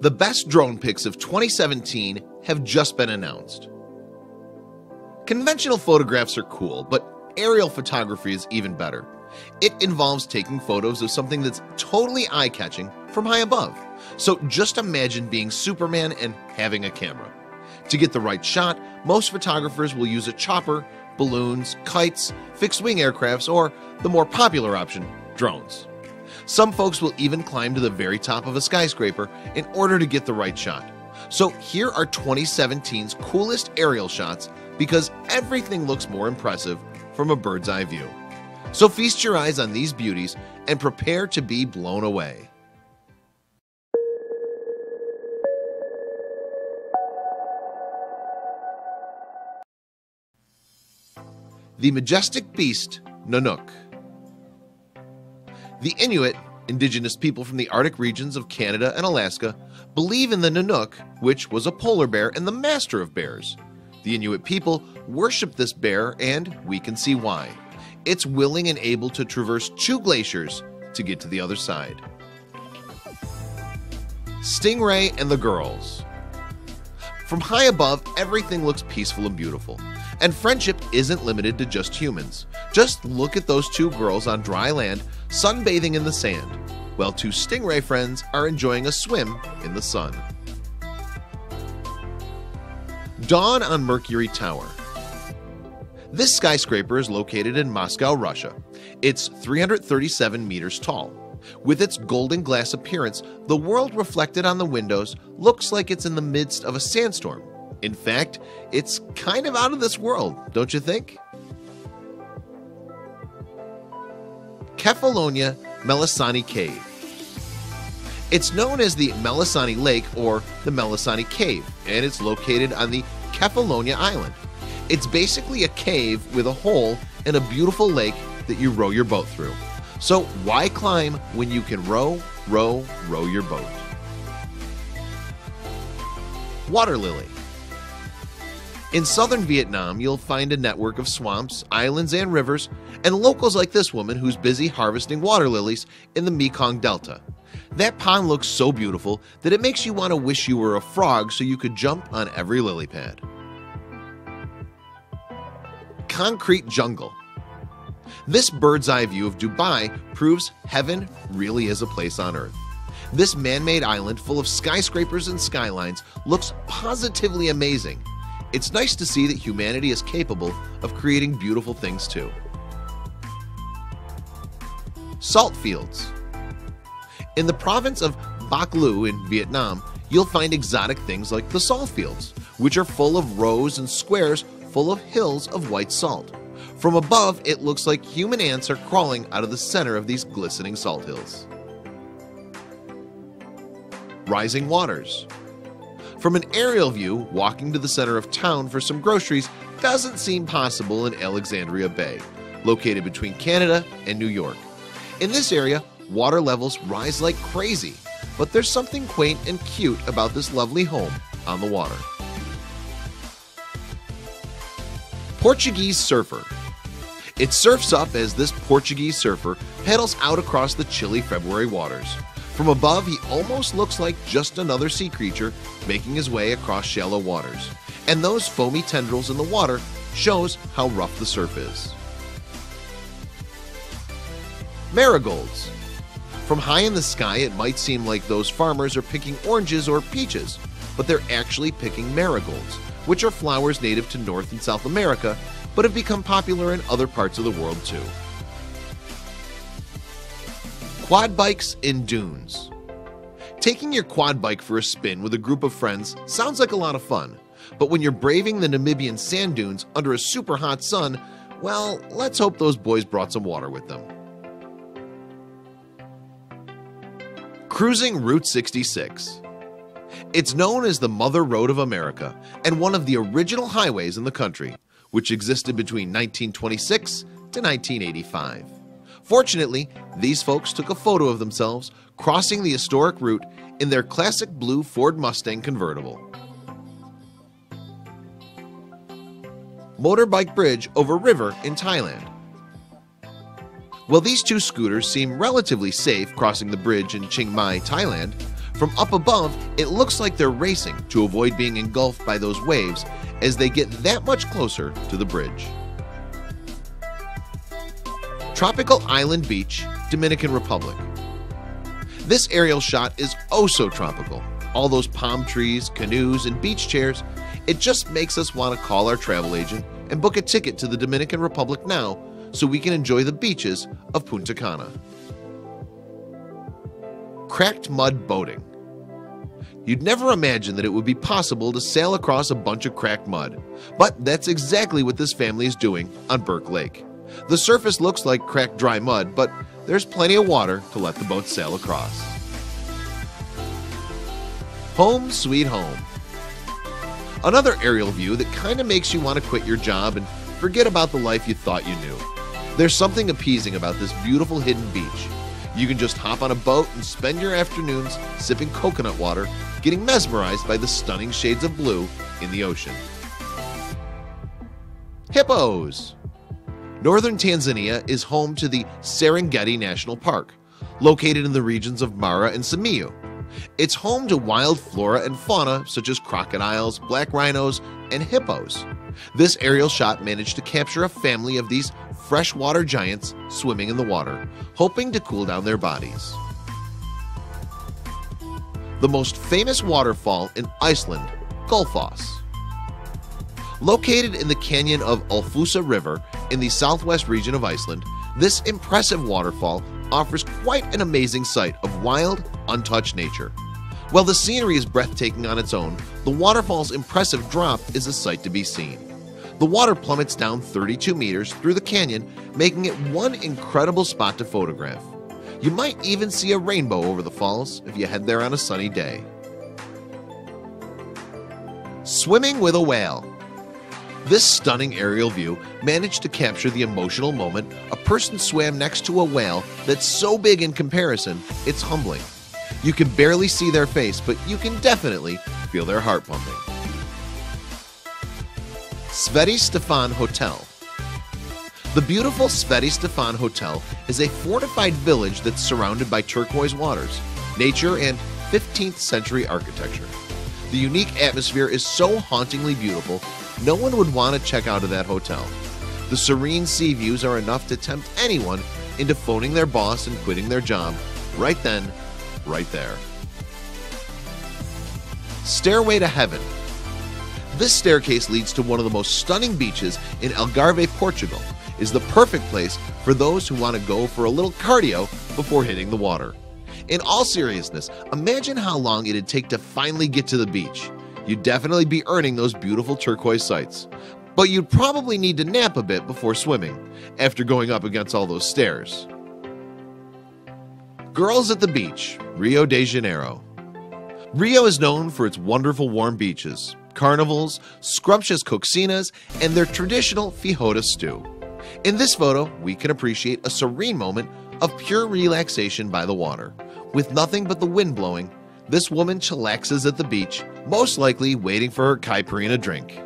The best drone pics of 2017 have just been announced. Conventional photographs are cool, but aerial photography is even better. It involves taking photos of something that's totally eye-catching from high above. So just imagine being Superman and having a camera. To get the right shot, most photographers will use a chopper, balloons, kites, fixed-wing aircrafts, or the more popular option, drones. Some folks will even climb to the very top of a skyscraper in order to get the right shot. So here are 2017's coolest aerial shots because everything looks more impressive from a bird's eye view. So feast your eyes on these beauties and prepare to be blown away. The majestic beast, Nanook. The Inuit, indigenous people from the Arctic regions of Canada and Alaska, believe in the Nanook, which was a polar bear and the master of bears. The Inuit people worship this bear, and we can see why. It's willing and able to traverse 2 glaciers to get to the other side. Stingray and the girls. From high above, everything looks peaceful and beautiful. And friendship isn't limited to just humans. Just look at those 2 girls on dry land sunbathing in the sand, while 2 stingray friends are enjoying a swim in the sun. Dawn on Mercury Tower. This skyscraper is located in Moscow, Russia. It's 337 meters tall. With its golden glass appearance, the world reflected on the windows looks like it's in the midst of a sandstorm. In fact, it's kind of out of this world, don't you think? Kefalonia Melisani Cave. It's known as the Melisani Lake or the Melisani Cave, and it's located on the Kefalonia Island. It's basically a cave with a hole and a beautiful lake that you row your boat through. So why climb when you can row your boat? Water lily. In southern Vietnam, you'll find a network of swamps, islands, and rivers, and locals like this woman who's busy harvesting water lilies in the Mekong Delta. That pond looks so beautiful that it makes you want to wish you were a frog so you could jump on every lily pad. Concrete jungle. This bird's eye view of Dubai proves heaven really is a place on earth. This man-made island full of skyscrapers and skylines looks positively amazing. It's nice to see that humanity is capable of creating beautiful things too. Salt fields. In the province of Bac Lu in Vietnam, you'll find exotic things like the salt fields, which are full of rows and squares full of hills of white salt. From above, it looks like human ants are crawling out of the center of these glistening salt hills. Rising waters. From an aerial view, walking to the center of town for some groceries doesn't seem possible in Alexandria Bay, located between Canada and New York. In this area, water levels rise like crazy, but there's something quaint and cute about this lovely home on the water. Portuguese surfer. It surfs up as this Portuguese surfer paddles out across the chilly February waters. From above, he almost looks like just another sea creature making his way across shallow waters. And those foamy tendrils in the water shows how rough the surf is. Marigolds. From high in the sky, it might seem like those farmers are picking oranges or peaches, but they're actually picking marigolds, which are flowers native to North and South America, but have become popular in other parts of the world too. Quad bikes in dunes. Taking your quad bike for a spin with a group of friends sounds like a lot of fun, but when you're braving the Namibian sand dunes under a super hot sun, well, let's hope those boys brought some water with them. Cruising Route 66. It's known as the Mother Road of America and one of the original highways in the country, which existed between 1926 to 1985. Fortunately, these folks took a photo of themselves crossing the historic route in their classic blue Ford Mustang convertible. Motorbike bridge over river in Thailand. While these 2 scooters seem relatively safe crossing the bridge in Chiang Mai, Thailand, From up above, it looks like they're racing to avoid being engulfed by those waves as they get that much closer to the bridge. Tropical Island Beach, Dominican Republic. This aerial shot is oh so tropical. All those palm trees, canoes, and beach chairs. It just makes us want to call our travel agent and book a ticket to the Dominican Republic now so we can enjoy the beaches of Punta Cana. Cracked mud boating. You'd never imagine that it would be possible to sail across a bunch of cracked mud, but that's exactly what this family is doing on Burke Lake. The surface looks like cracked dry mud, but there's plenty of water to let the boat sail across. Home sweet home. Another aerial view that kind of makes you want to quit your job and forget about the life you thought you knew. There's something appeasing about this beautiful hidden beach. You can just hop on a boat and spend your afternoons sipping coconut water, getting mesmerized by the stunning shades of blue in the ocean. Hippos. Northern Tanzania is home to the Serengeti National Park, located in the regions of Mara and Simiyu. It's home to wild flora and fauna such as crocodiles, black rhinos, and hippos. This aerial shot managed to capture a family of these freshwater giants swimming in the water, hoping to cool down their bodies. The most famous waterfall in Iceland, Gullfoss. Located in the canyon of Ölfusa River in the southwest region of Iceland, this impressive waterfall offers quite an amazing sight of wild, untouched nature. While the scenery is breathtaking on its own, the waterfall's impressive drop is a sight to be seen. The water plummets down 32 meters through the canyon, making it one incredible spot to photograph. You might even see a rainbow over the falls if you head there on a sunny day. Swimming with a whale. This stunning aerial view managed to capture the emotional moment a person swam next to a whale that's so big in comparison, it's humbling. You can barely see their face, but you can definitely feel their heart pumping. Sveti Stefan Hotel. The beautiful Sveti Stefan Hotel is a fortified village that's surrounded by turquoise waters, nature, and 15th century architecture. The unique atmosphere is so hauntingly beautiful, no one would want to check out of that hotel. The serene sea views are enough to tempt anyone into phoning their boss and quitting their job right then, right there. Stairway to Heaven. This staircase leads to one of the most stunning beaches in Algarve, Portugal. Is the perfect place for those who want to go for a little cardio before hitting the water. In all seriousness, imagine how long it'd take to finally get to the beach. You'd definitely be earning those beautiful turquoise sights, but you'd probably need to nap a bit before swimming after going up against all those stairs. Girls at the Beach, Rio de Janeiro. Rio is known for its wonderful warm beaches, carnivals, scrumptious cocinas, and their traditional feijoada stew. In this photo, we can appreciate a serene moment of pure relaxation by the water. With nothing but the wind blowing, this woman chillaxes at the beach, most likely waiting for her caipirinha drink.